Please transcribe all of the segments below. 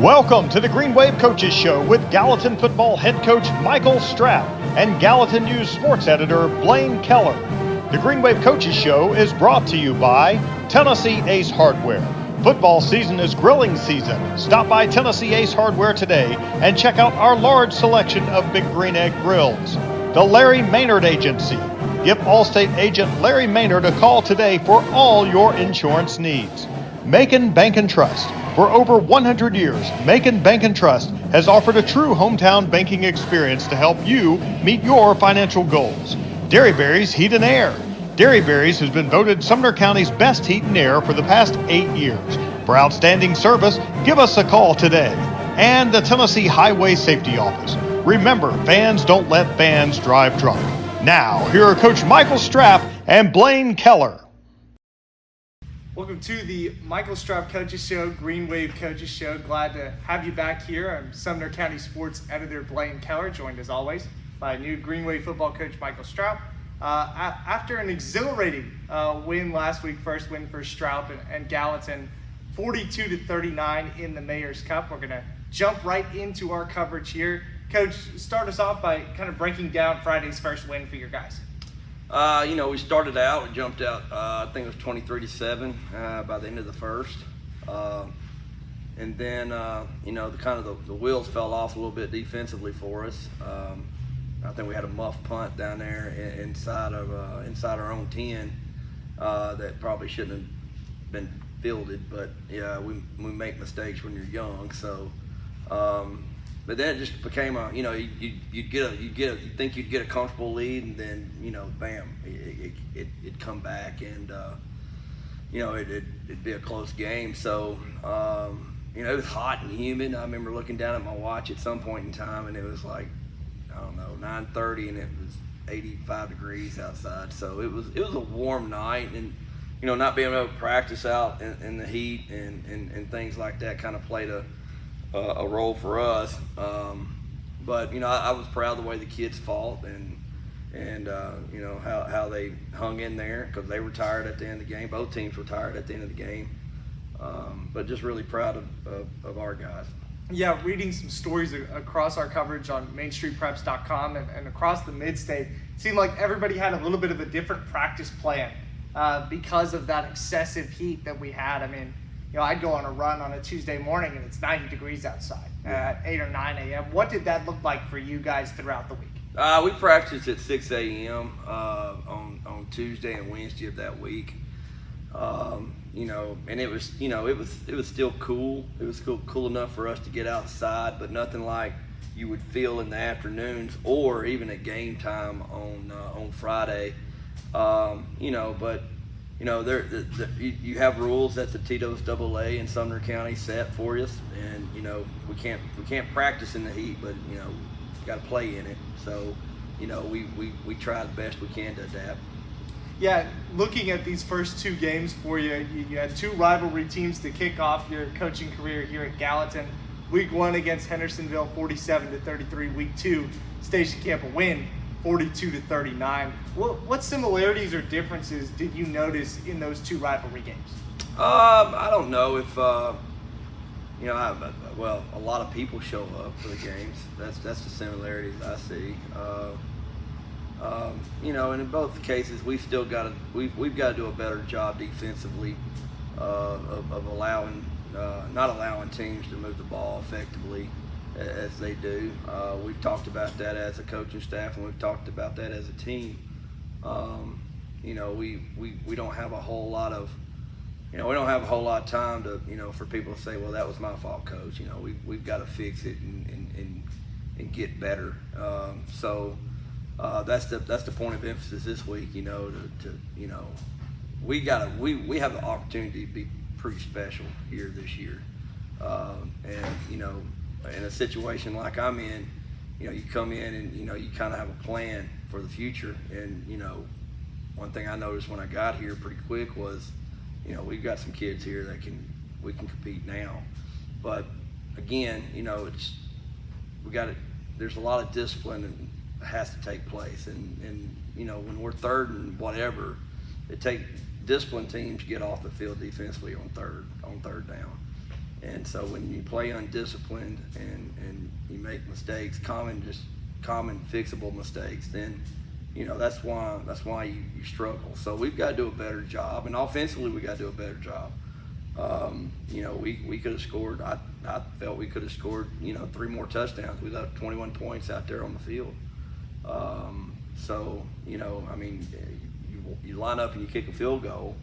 Welcome to the Green Wave Coaches Show with Gallatin football head coach Michael Stroup and Gallatin News sports editor Blaine Kellar. The Green Wave Coaches Show is brought to you by Tennessee Ace Hardware. Football season is grilling season. Stop by Tennessee Ace Hardware today and check out our large selection of Big Green Egg grills. The Larry Maynard Agency. Give Allstate agent Larry Maynard a call today for all your insurance needs. Macon Bank and Trust. For over 100 years, Macon Bank and Trust has offered a true hometown banking experience to help you meet your financial goals. Dairyberry's Heat and Air. Dairyberry's has been voted Sumner County's best heat and air for the past 8 years. For outstanding service, give us a call today. And the Tennessee Highway Safety Office. Remember, fans don't let fans drive drunk. Now, here are Coach Michael Stroup and Blaine Kellar. Welcome to the Michael Stroup Coaches Show, Green Wave Coaches Show. Glad to have you back here. I'm Sumner County Sports Editor Blaine Kellar, joined as always by new Green Wave football coach Michael Stroup. After an exhilarating win last week, first win for Stroup and Gallatin, 42-39 in the Mayor's Cup. We're going to jump right into our coverage here. Coach, start us off by kind of breaking down Friday's first win for your guys. We started out, we jumped out, I think it was 23-7 by the end of the first. And then, the wheels fell off a little bit defensively for us. I think we had a muff punt down there inside our own 10 that probably shouldn't have been fielded, but yeah, we make mistakes when you're young, so. But then it just became you think you'd get a comfortable lead, and then bam, it'd come back, and it'd be a close game. So it was hot and humid. I remember looking down at my watch at some point in time, and it was like 9:30, and it was 85 degrees outside. So it was a warm night, and not being able to practice out in the heat and things like that kind of played a role for us, but I was proud of the way the kids fought and how they hung in there, because they were tired at the end of the game. Both teams were tired at the end of the game, but just really proud of our guys. Yeah, reading some stories across our coverage on MainStreetPreps.com and across the Mid-State, it seemed like everybody had a little bit of a different practice plan because of that excessive heat that we had. I mean, I'd go on a run on a Tuesday morning and it's 90 degrees outside at 8 or 9 a.m. What did that look like for you guys throughout the week? We practiced at 6 a.m. On Tuesday and Wednesday of that week. And it was still cool. It was cool enough for us to get outside, but nothing like you would feel in the afternoons or even at game time on Friday. But you have rules that the Tito's AA in Sumner County set for us, and we can't practice in the heat, but you got to play in it. So we try the best we can to adapt. Yeah, looking at these first two games for you, you had two rivalry teams to kick off your coaching career here at Gallatin. Week 1 against Hendersonville, 47-33. Week 2, Station Camp a win, 42-39. What similarities or differences did you notice in those two rivalry games? I don't know if a lot of people show up for the games. That's the similarities I see. And in both cases, we've got to do a better job defensively of allowing not allowing teams to move the ball effectively as they do. We've talked about that as a coaching staff, and we've talked about that as a team. We don't have a whole lot of time to for people to say, well, that was my fault, coach. We've got to fix it and get better. That's the point of emphasis this week. We have the opportunity to be pretty special here this year, in a situation like I'm in, you come in and you kind of have a plan for the future. And one thing I noticed when I got here pretty quick was, we've got some kids here that we can compete now. But again, there's a lot of discipline that has to take place. And when we're third and whatever, it takes disciplined teams get off the field defensively on third down. And so when you play undisciplined and you make mistakes, common fixable mistakes, then that's why you struggle. So we've got to do a better job, and offensively we got to do a better job. We could have scored. I felt we could have scored 3 more touchdowns. We left 21 points out there on the field. You line up and you kick a field goal,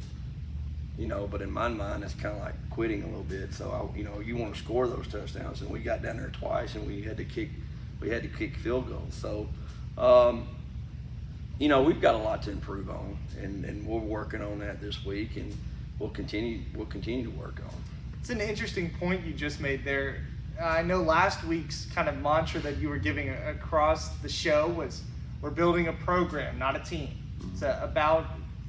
but in my mind it's kind of like quitting a little bit. So you want to score those touchdowns, and we got down there twice, and we had to kick field goals. So we've got a lot to improve on, and we're working on that this week, and we'll continue to work on. It's an interesting point you just made there. I know last week's kind of mantra that you were giving across the show was, we're building a program, not a team. It's about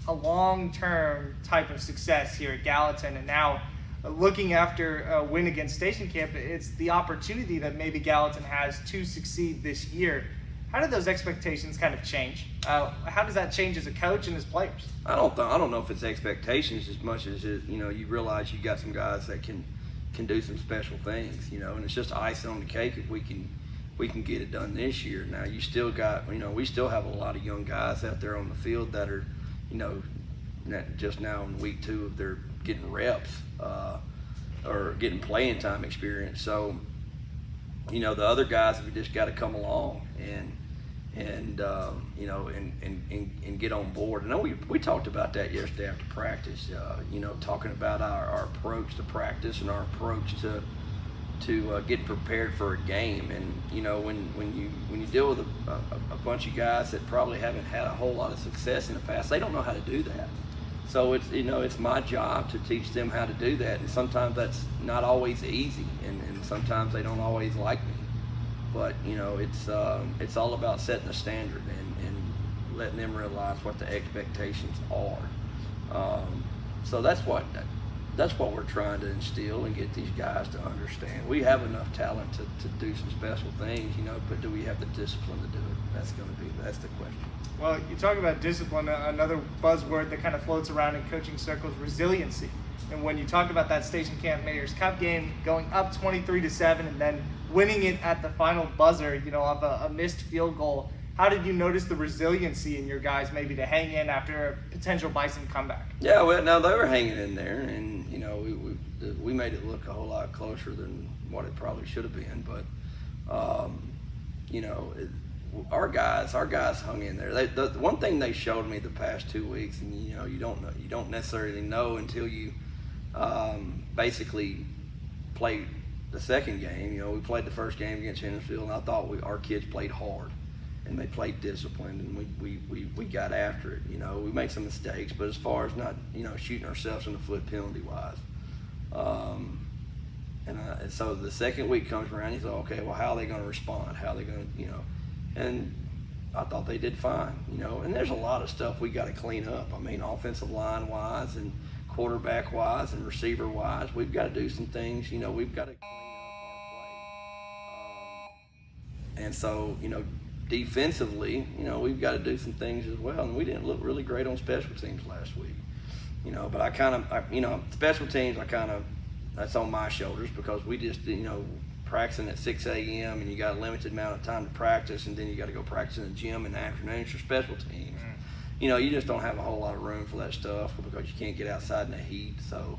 a long-term type of success here at Gallatin, and now looking after a win against Station Camp, it's the opportunity that maybe Gallatin has to succeed this year. How did those expectations kind of change? How does that change as a coach and as players? I don't know if it's expectations as much as you realize you got some guys that can do some special things, and it's just icing on the cake if we can get it done this year. Now you still got, we still have a lot of young guys out there on the field that are, just now in week 2 of their getting reps or getting playing time experience. So, the other guys have just got to come along and get on board. And I know we talked about that yesterday after practice. Talking about our approach to practice and our approach to get prepared for a game. And when you deal with a bunch of guys that probably haven't had a whole lot of success in the past, they don't know how to do that. So it's my job to teach them how to do that, and sometimes that's not always easy, and sometimes they don't always like me. But it's all about setting the standard and letting them realize what the expectations are. So that's what we're trying to instill and get these guys to understand. We have enough talent to do some special things, but do we have the discipline to do it? That's the question. Well, you talk about discipline, another buzzword that kind of floats around in coaching circles, resiliency. And when you talk about that Station Camp Mayor's Cup game, going up 23-7 and then winning it at the final buzzer, of a missed field goal, how did you notice the resiliency in your guys maybe to hang in after a potential Bison comeback? Yeah, well, now they were hanging in there, and we made it look a whole lot closer than what it probably should have been. But our guys hung in there. The one thing they showed me the past 2 weeks, and you don't necessarily know until you basically play the second game. We played the first game against Hendersonville, and I thought our kids played hard and they played disciplined, and we got after it. We made some mistakes, but as far as not shooting ourselves in the foot penalty wise. And so the second week comes around, you thought, okay, well, how are they going to respond? How are they going to, and I thought they did fine, and there's a lot of stuff we got to clean up. I mean, offensive line wise and quarterback wise and receiver wise, we've got to do some things, we've got to clean up our play. And so, defensively, we've got to do some things as well. And we didn't look really great on special teams last week, but special teams, that's on my shoulders because we just, practicing at 6 a.m. and you got a limited amount of time to practice, and then you got to go practice in the gym in the afternoons for special teams. You just don't have a whole lot of room for that stuff because you can't get outside in the heat. So,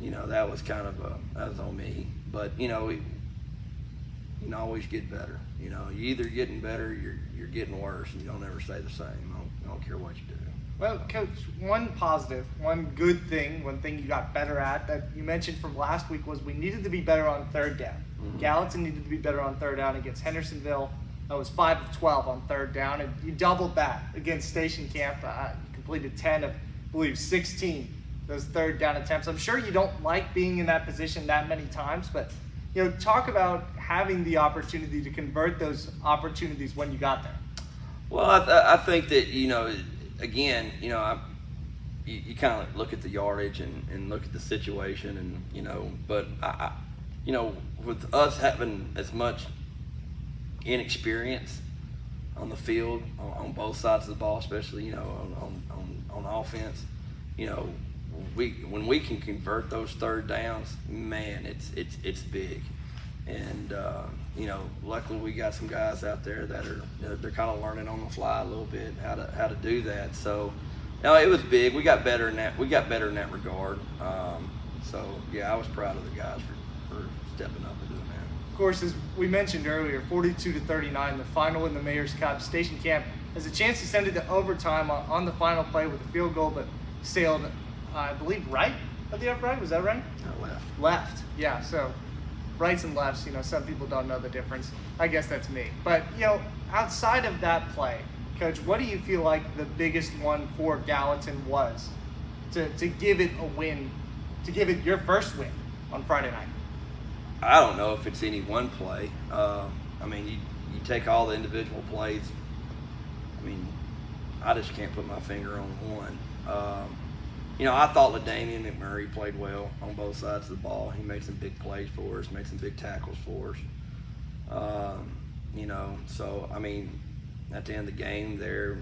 that was that was on me. But, you can always get better. You're either getting better, you're getting worse, and you don't ever stay the same. I don't care what you do. Well, Coach, one positive, one good thing, one thing you got better at that you mentioned from last week was we needed to be better on third down. Mm-hmm. Gallatin needed to be better on third down against Hendersonville. That was 5 of 12 on third down, and you doubled that against Station Camp. You completed 10 of, I believe, 16 those third down attempts. I'm sure you don't like being in that position that many times, but talk about having the opportunity to convert those opportunities when you got there. Well, I think that again, you kind of look at the yardage and look at the situation, and but I with us having as much inexperience on the field on both sides of the ball, especially on offense, when we can convert those third downs, man, it's big. And luckily we got some guys out there that they're kind of learning on the fly a little bit how to do that. So, it was big. We got better in that. We got better in that regard. So yeah, I was proud of the guys for stepping up and doing that. Of course, as we mentioned earlier, 42-39, the final in the Mayor's Cup. Station Camp has a chance to send it to overtime on the final play with a field goal, but sailed, I believe, right of the upright. Was that right? Left. Left. Yeah. So rights and lefts. Some people don't know the difference. I guess that's me. But outside of that play, Coach, what do you feel like the biggest one for Gallatin was to give it a win, to give it your first win on Friday night? I don't know if it's any one play. You take all the individual plays. I just can't put my finger on one. I thought LaDamian McMurray played well on both sides of the ball. He made some big plays for us, made some big tackles for us. At the end of the game there,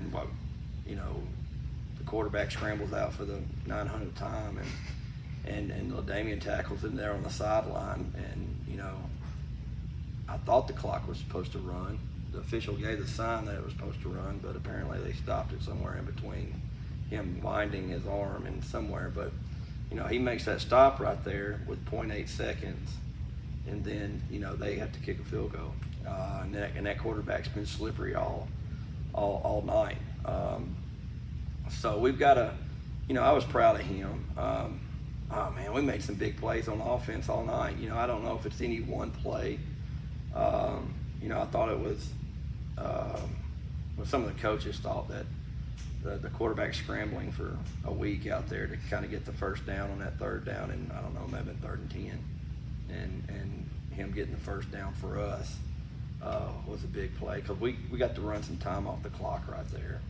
the quarterback scrambles out for the 900th time, and LaDamian tackles in there on the sideline, and I thought the clock was supposed to run. The official gave the sign that it was supposed to run, but apparently they stopped it somewhere in between him winding his arm and somewhere. But he makes that stop right there with 0.8 seconds, and then they have to kick a field goal, and that quarterback's been slippery all night. So we've got to, I was proud of him. We made some big plays on offense all night. I don't know if it's any one play. I thought it was. Some of the coaches thought that the quarterback scrambling for a week out there to kind of get the first down on that third down, and I don't know, maybe 3rd and 10, and him getting the first down for us was a big play, because we got to run some time off the clock right there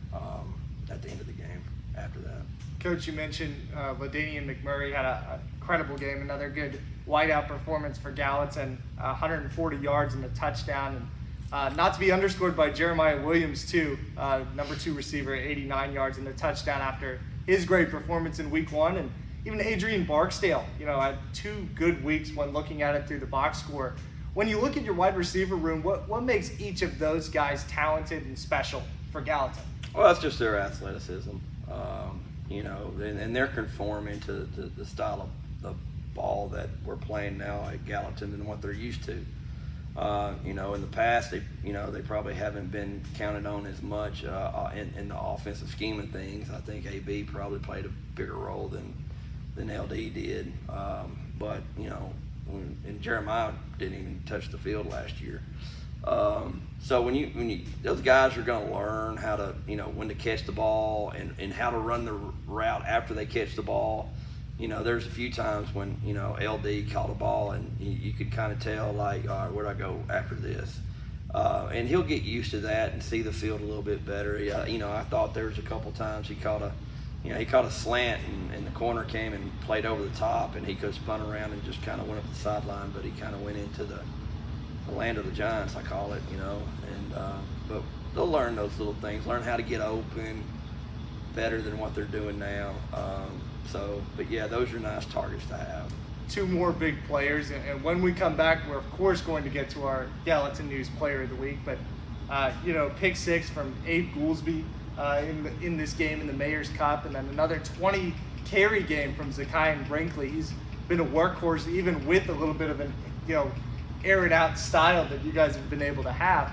at the end of the game after that. Coach, you mentioned LaDamian McMurray had an incredible game, another good wideout performance for Gallatin, 140 yards and a touchdown. And not to be underscored by Jeremiah Williams, too, number 2 receiver, 89 yards and a touchdown after his great performance in week 1. And even Adrian Barksdale, had 2 good weeks when looking at it through the box score. When you look at your wide receiver room, what makes each of those guys talented and special for Gallatin? Well, that's just their athleticism, and they're conforming to the style of the ball that we're playing now at Gallatin and what they're used to. In the past, they probably haven't been counted on as much in the offensive scheme of things. I think AB probably played a bigger role than LD did. But and Jeremiah didn't even touch the field last year. So when those guys are going to learn how to when to catch the ball and how to run the route after they catch the ball. There's a few times when, LD caught a ball and you could kind of tell, like, all right, where do I go after this? And he'll get used to that and see the field a little bit better. I thought there was a couple times he caught a slant and the corner came and played over the top, and he could spun around and just kind of went up the sideline, but he kind of went into the land of the giants, I call it, but they'll learn those little things, learn how to get open better than what they're doing now. But yeah, those are nice targets to have. 2 more big players, and when we come back, we're of course going to get to our Gallatin News Player of the Week. But pick 6 from Abe Goolsby in this game in the Mayor's Cup, and then another 20 carry game from Zakian Brinkley. He's been a workhorse even with a little bit of an air it out style that you guys have been able to have.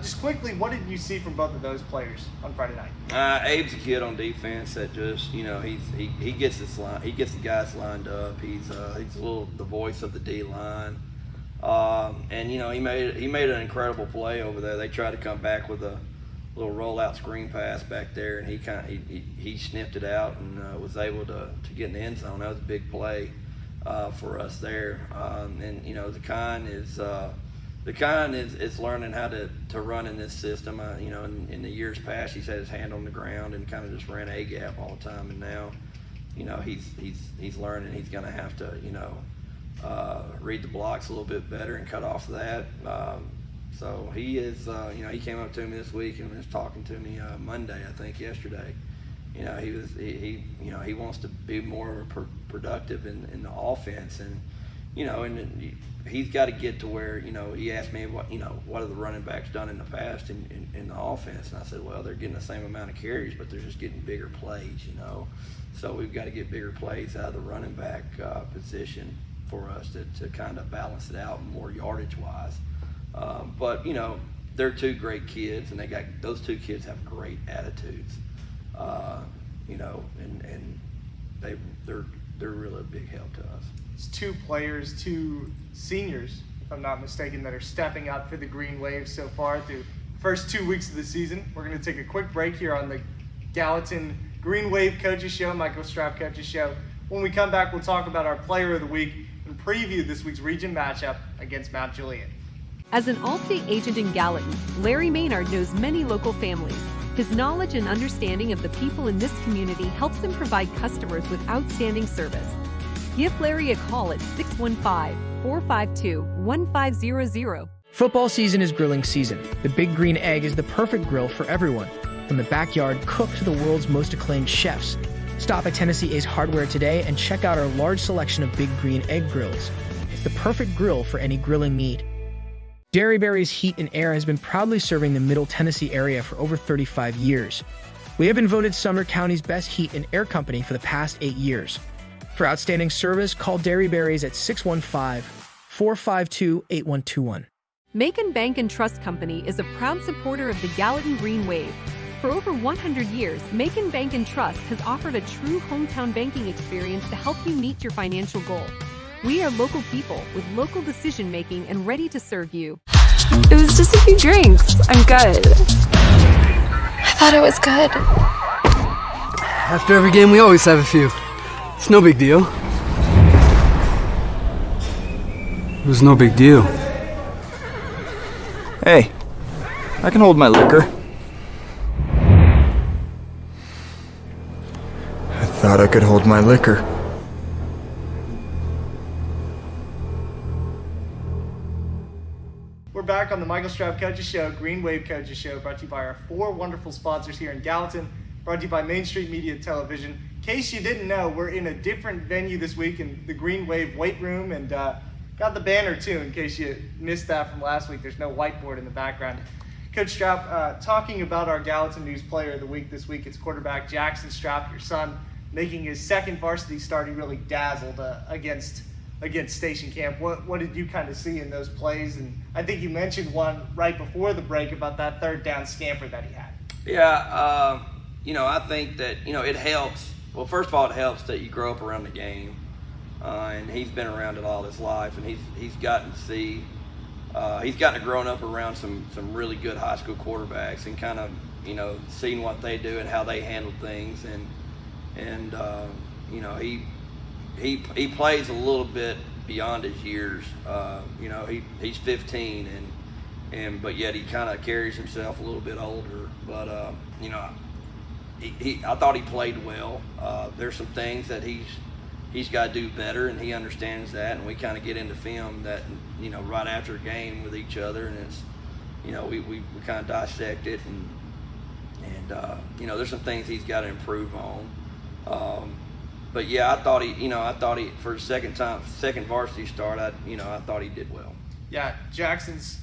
Just quickly, what did you see from both of those players on Friday night? Abe's a kid on defense that just, he gets this line, he gets the guys lined up. He's the voice of the D line, and he made an incredible play over there. They tried to come back with a little rollout screen pass back there, and he sniffed it out and was able to get in the end zone. That was a big play for us there, and the kind is learning how to run in this system. In the years past, he's had his hand on the ground and kind of just ran A gap all the time. And now, he's learning. He's going to have to, read the blocks a little bit better and cut off that. So he is, he came up to me this week and was talking to me Monday, I think yesterday. he wants to be more productive in the offense, and he's got to get to where, he asked me what have the running backs done in the past in the offense, and I said, well, they're getting the same amount of carries, but they're just getting bigger plays, so we've got to get bigger plays out of the running back position for us to kind of balance it out more yardage wise. But they're two great kids, and those two kids have great attitudes, and they're really a big help to us. It's two players, two seniors, if I'm not mistaken, that are stepping up for the Green Wave so far through the first 2 weeks of the season. We're going to take a quick break here on the Gallatin Green Wave Coaches Show, Michael Stroup Coaches Show. When we come back, we'll talk about our Player of the Week and preview this week's region matchup against Mount Juliet. As an Allstate agent in Gallatin, Larry Maynard knows many local families. His knowledge and understanding of the people in this community helps him provide customers with outstanding service. Give Larry a call at 615-452-1500. Football season is grilling season. The Big Green Egg is the perfect grill for everyone. From the backyard cook to the world's most acclaimed chefs. Stop at Tennessee Ace Hardware today and check out our large selection of Big Green Egg grills. It's the perfect grill for any grilling need. Dairy Berry's Heat and Air has been proudly serving the Middle Tennessee area for over 35 years. We have been voted Sumner County's best heat and air company for the past 8 years. For outstanding service, call Dairy Berries at 615-452-8121. Macon Bank and Trust Company is a proud supporter of the Gallatin Green Wave. For over 100 years, Macon Bank and Trust has offered a true hometown banking experience to help you meet your financial goal. We are local people with local decision making and ready to serve you. It was just a few drinks. I'm good. I thought I was good. After every game, we always have a few. It's no big deal. It was no big deal. Hey, I can hold my liquor. I thought I could hold my liquor. We're back on the Michael Stroup Coaches Show, Green Wave Coaches Show, brought to you by our 4 wonderful sponsors here in Gallatin, brought to you by Main Street Media Television. In case you didn't know, we're in a different venue this week in the Green Wave weight room, and got the banner too, in case you missed that from last week. There's no whiteboard in the background. Coach Stroup, talking about our Gallatin News Player of the Week this week, it's quarterback Jackson Stroup, your son, making his second varsity start. He really dazzled against Station Camp. What did you kind of see in those plays? And I think you mentioned one right before the break about that third down scamper that he had. Yeah, I think that, it helps. Well, first of all, it helps that you grow up around the game. And he's been around it all his life, and he's gotten to see, he's gotten to grown up around some really good high school quarterbacks and kind of, seeing what they do and how they handle things, and he plays a little bit beyond his years. He's 15, but yet he kind of carries himself a little bit older. But I thought he played well. There's some things that he's got to do better, and he understands that, and we kind of get into film that, right after a game with each other, and it's, we kind of dissect it, and there's some things he's got to improve on. But yeah, I thought he for his second varsity start, I thought he did well. Yeah, Jackson's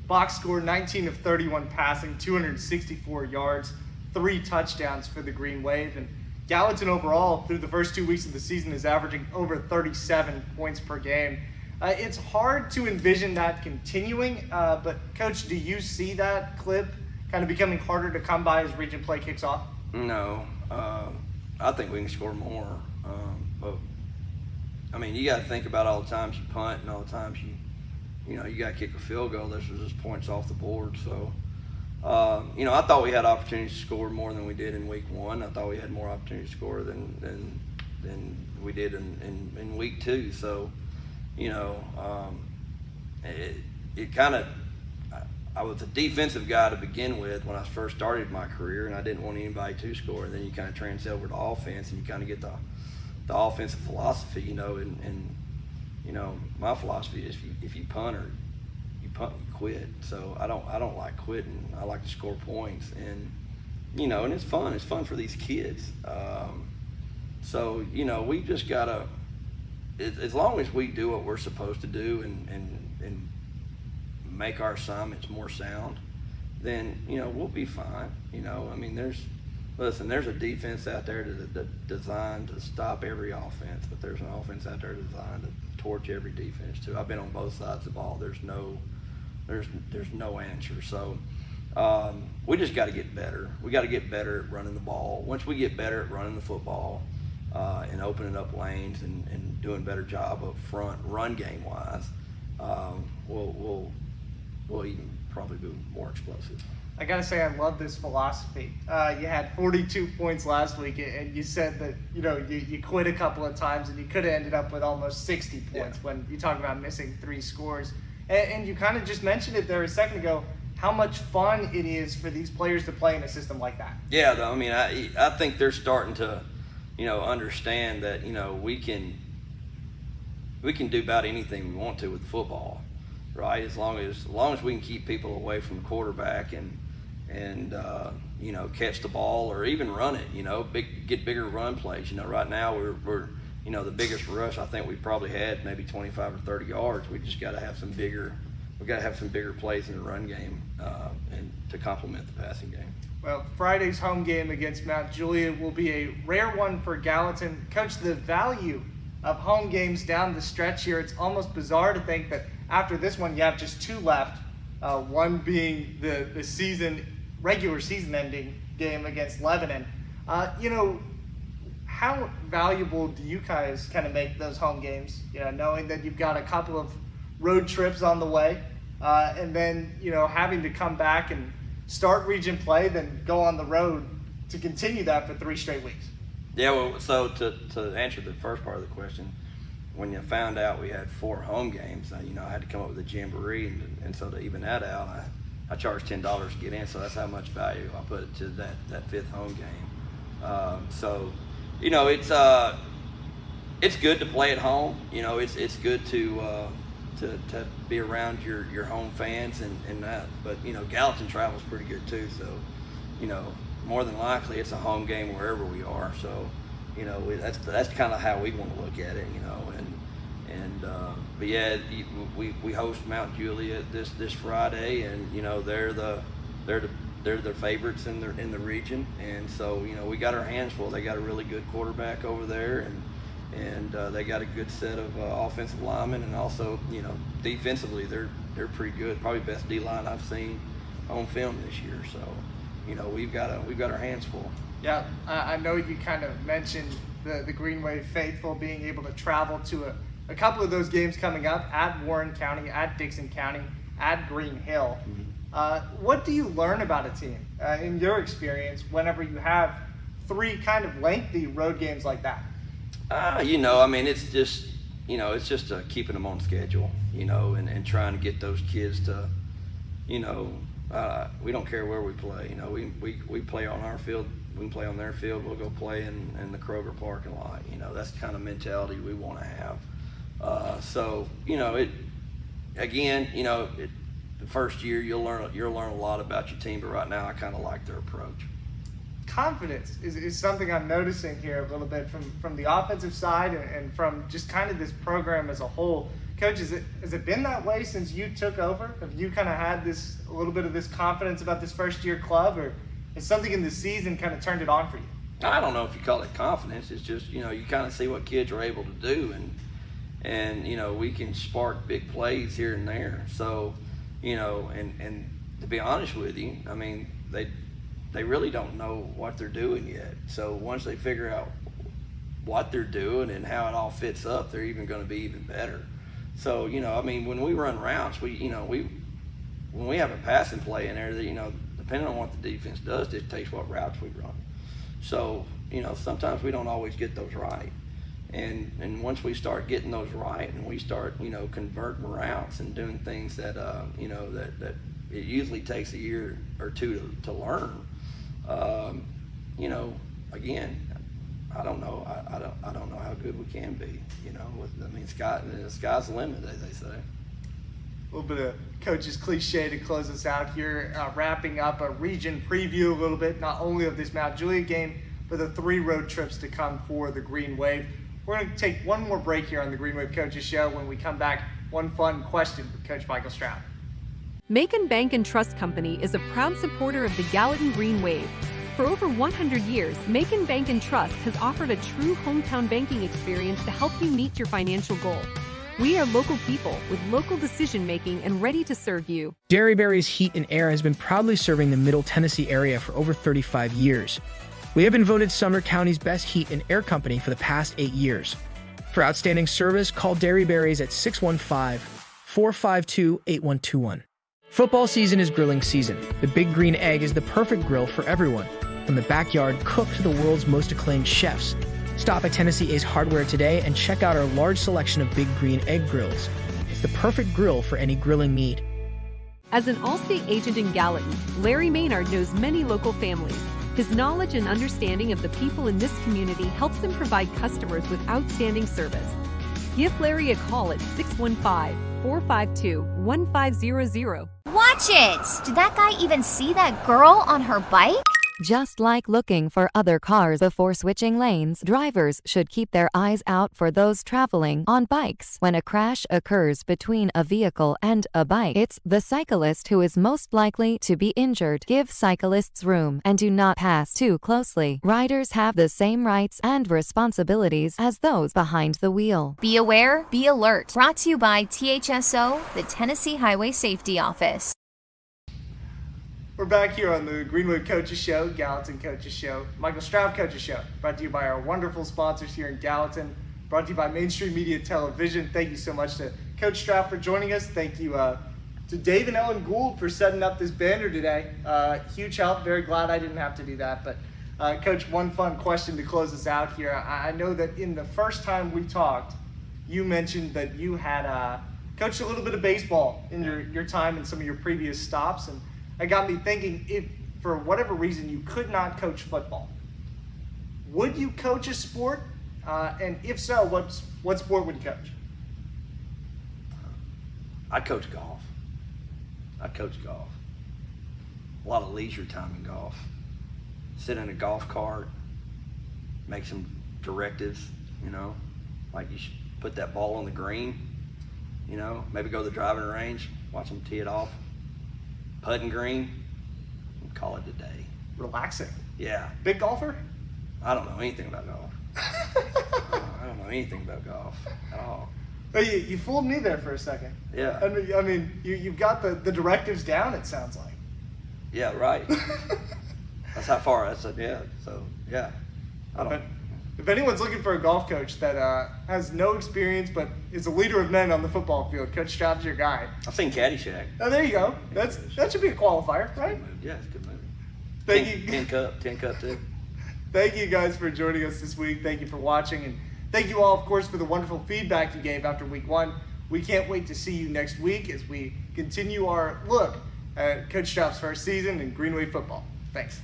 box score 19 of 31 passing, 264 yards, 3 touchdowns for the Green Wave, and Gallatin overall through the first 2 weeks of the season is averaging over 37 points per game. It's hard to envision that continuing, but Coach, do you see that clip kind of becoming harder to come by as region play kicks off? No, I think we can score more. But you got to think about all the times you punt and all the times you got to kick a field goal. This was just points off the board. So, I thought we had opportunities to score more than we did in week 1. I thought we had more opportunities to score than we did in week 2. So, it kind of, I was a defensive guy to begin with when I first started my career, and I didn't want anybody to score. And then you kind of transfer over to offense, and you kind of get the offensive philosophy, and my philosophy is if you punt, you quit. So I don't like quitting. I like to score points, and you know, and it's fun. It's fun for these kids. So, you know, we just gotta, as long as we do what we're supposed to do and make our assignments more sound, then, you know, we'll be fine. You know, I mean, there's a defense out there that designed to stop every offense, but there's an offense out there designed to torch every defense too. I've been on both sides of the ball. There's no answer. So we just got to get better. We got to get better at running the ball. Once we get better at running the football and opening up lanes and doing a better job up front, run game wise, we'll even probably be more explosive. I gotta say, I love this philosophy. You had 42 points last week, and you said that you quit a couple of times, and you could have ended up with almost 60 points when you talk about missing 3 scores. And you kind of just mentioned it there a second ago, how much fun it is for these players to play in a system like that. Yeah, I mean, I think they're starting to, understand that we can do about anything we want to with football, right? As long as we can keep people away from the quarterback and catch the ball or even run it, get bigger run plays. Right now we're the biggest rush I think we probably had maybe 25 or 30 yards. We just got to have some bigger plays in the run game and to complement the passing game. Well, Friday's home game against Mount Juliet will be a rare one for Gallatin. Coach, the value of home games down the stretch here, it's almost bizarre to think that after this one you have just 2 left, one being the regular season ending game against Lebanon. How valuable do you guys kind of make those home games, knowing that you've got a couple of road trips on the way, and then having to come back and start region play, then go on the road to continue that for 3 straight weeks? Yeah, well, so to answer the first part of the question, when you found out we had 4 home games, I had to come up with a jamboree, and so to even that out, I charged $10 to get in, so that's how much value I put to that 5th home game. It's good to play at home. It's good to be around your home fans and that. But Gallatin travels pretty good too. So more than likely it's a home game wherever we are. So that's kind of how we want to look at it. But yeah, we host Mount Juliet this Friday, and they're the favorites in the region, and so we got our hands full. They got a really good quarterback over there, and they got a good set of offensive linemen, and also defensively they're pretty good. Probably best D line I've seen on film this year. So we've got our hands full. Yeah, I know you kind of mentioned the Green Wave faithful being able to travel to a couple of those games coming up at Warren County, at Dixon County, at Green Hill. Mm-hmm. What do you learn about a team in your experience whenever you have 3 kind of lengthy road games like that? It's just keeping them on schedule, and trying to get those kids to, we don't care where we play. We play on our field, we can play on their field, we'll go play in the Kroger parking lot. That's the kind of mentality we want to have. The first year you'll learn a lot about your team, but right now I kind of like their approach. Confidence is something I'm noticing here a little bit from the offensive side and from just kind of this program as a whole. Coach, has it been that way since you took over? Have you kind of had a little bit of this confidence about this first year club, or has something in the season kind of turned it on for you? I don't know if you call it confidence. It's just, you kind of see what kids are able to do, and we can spark big plays here and there. So, and to be honest with you, I mean, they really don't know what they're doing yet. So once they figure out what they're doing and how it all fits up, they're even going to be even better. So, when we run routes, when we have a passing play in there, that, depending on what the defense does, dictates what routes we run. So, sometimes we don't always get those right. And once we start getting those right, and we start, converting routes and doing things that, that it usually takes a year or 2 to learn. Again, I don't know. I don't know how good we can be. The sky's the limit, as they say. A little bit of coach's cliche to close us out here, wrapping up a region preview a little bit, not only of this Mount Juliet game, but the 3 road trips to come for the Green Wave. We're going to take one more break here on the Green Wave Coaches Show. When we come back, one fun question with Coach Michael Stroup. Macon Bank and Trust Company is a proud supporter of the Gallatin Green Wave. For over 100 years, Macon Bank and Trust has offered a true hometown banking experience to help you meet your financial goal. We are local people with local decision-making and ready to serve you. Derryberry's Heat and Air has been proudly serving the Middle Tennessee area for over 35 years. We have been voted Sumner County's best heat and air company for the past 8 years. For outstanding service, call Derryberry's at 615-452-8121. Football season is grilling season. The Big Green Egg is the perfect grill for everyone, from the backyard cook to the world's most acclaimed chefs. Stop at Tennessee Ace Hardware today and check out our large selection of Big Green Egg grills. It's the perfect grill for any grilling need. As an Allstate agent in Gallatin, Larry Maynard knows many local families. His knowledge and understanding of the people in this community helps him provide customers with outstanding service. Give Larry a call at 615-452-1500. Watch it! Did that guy even see that girl on her bike? Just like looking for other cars before switching lanes, drivers should keep their eyes out for those traveling on bikes. When a crash occurs between a vehicle and a bike, it's the cyclist who is most likely to be injured. Give cyclists room and do not pass too closely. Riders have the same rights and responsibilities as those behind the wheel. Be aware, be alert. Brought to you by THSO, the Tennessee Highway Safety Office. We're back here on the Green Wave Coaches Show, Gallatin Coaches Show, Michael Stroup Coaches Show, brought to you by our wonderful sponsors here in Gallatin, brought to you by Mainstream Media Television. Thank you so much to Coach Stroup for joining us. Thank you to Dave and Ellen Gould for setting up this banner today. Huge help. Very glad I didn't have to do that. But Coach, one fun question to close us out here. I know that in the first time we talked, you mentioned that you had coached a little bit of baseball in your time and some of your previous stops, and it got me thinking, if for whatever reason you could not coach football, would you coach a sport? And if so, what sport would you coach? I'd coach golf. A lot of leisure time in golf. Sit in a golf cart, make some directives, like you should put that ball on the green, maybe go to the driving range, watch them tee it off. Putting green, and call it a day. Relaxing. Yeah. Big golfer? I don't know anything about golf. I don't know anything about golf at all. But you fooled me there for a second. Yeah. I mean, you've got the directives down, it sounds like. Yeah, right. That's how far I said, yeah. So, yeah. I don't know. If anyone's looking for a golf coach that has no experience but is a leader of men on the football field, Coach Stroup's your guy. I've seen Caddyshack. Oh, there you go. That should be a qualifier, right? Yeah, it's a good movie. Thank you. 10 Cup too. Thank you guys for joining us this week. Thank you for watching, and thank you all, of course, for the wonderful feedback you gave after week 1. We can't wait to see you next week as we continue our look at Coach Stroup's first season in Green Wave football. Thanks.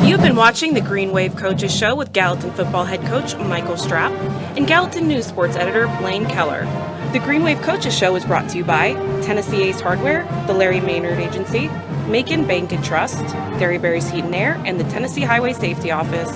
You've been watching the Green Wave Coaches Show with Gallatin football head coach Michael Stroup and Gallatin News sports editor Blaine Kellar. The Green Wave Coaches Show is brought to you by Tennessee Ace Hardware, the Larry Maynard Agency, Macon Bank and Trust, Derryberry's Heat and Air, and the Tennessee Highway Safety Office.